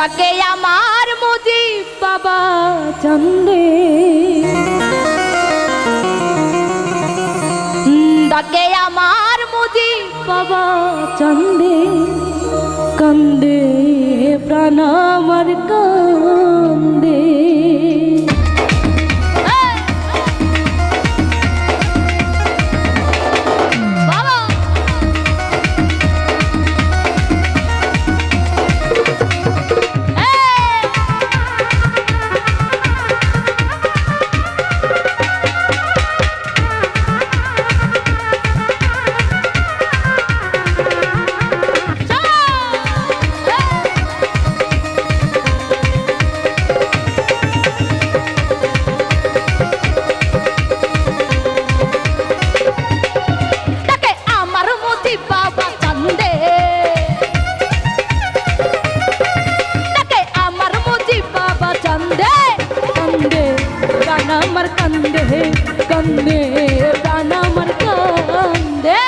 ডাকে আমার মুজিব বাবা চন্দে, ডাকে আমার মুজিব বাবা চন্দে, কান্দে প্রাণ আমার কান্দে। আমার কান্দে কান্দে প্রাণ আমার কান্দে।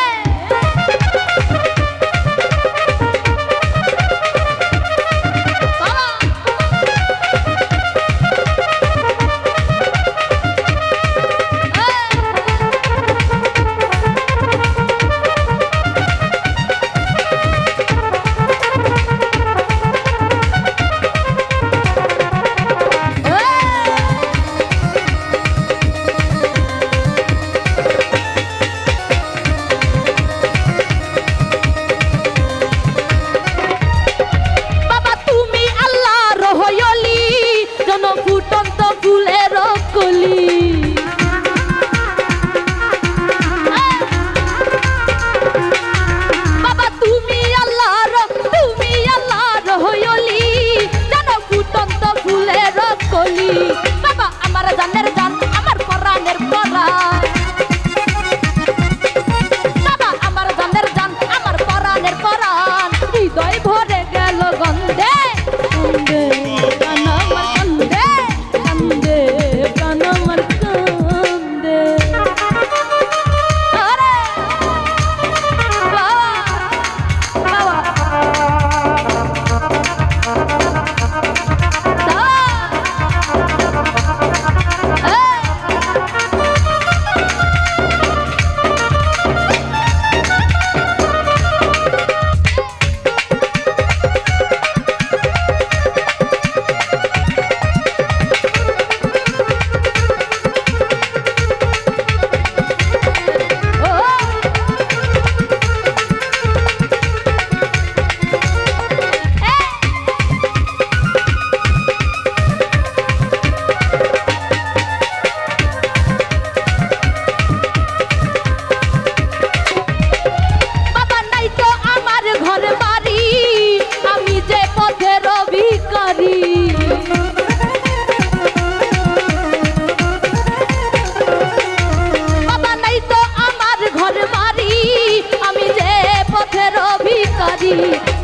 বাবা আমার জানের জান আমার পরাণের পরাণ, বাবা আমার জানের জান আমার পরাণের পরাণ, হৃদয় ভরে গেল গন্ধে গন্ধে প্রাণ আমার কান্দে কান্দে প্রাণ আমার কান্দে। আরে বাবা বাবা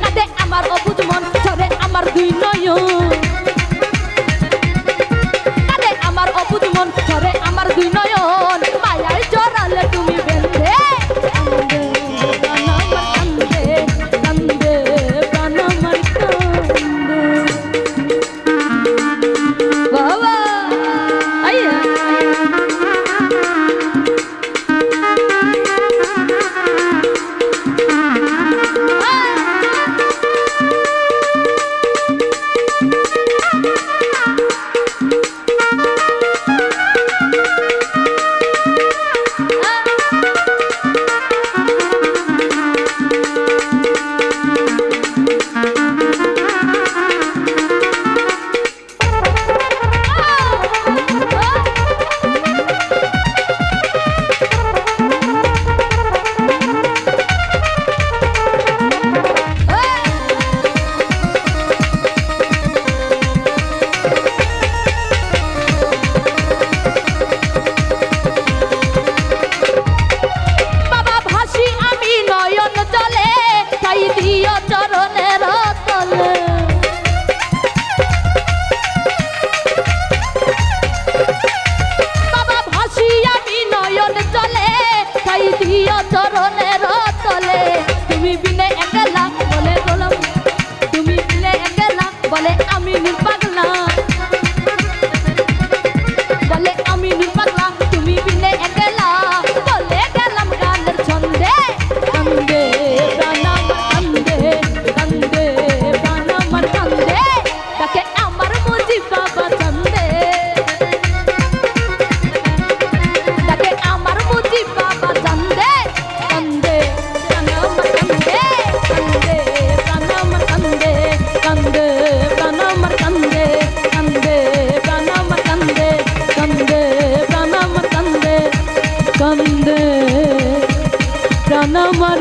কাঁদে আমার অবুঝ মন ঝরে আমার দুই নয়ন, কাঁদে আমার অবুঝ মন ঝরে আমার দুই নয়ন, মায়ায় জড়ালে তুমি বেঁধে কান্দে প্রাণ আমার কান্দে কান্দে প্রাণ আমার কান্দে। বাবা আইয়া চরণের তলে, তুমি বিনে একলা বলে গোলাম, তুমি বিনে একলা বলে প্রাণ আমার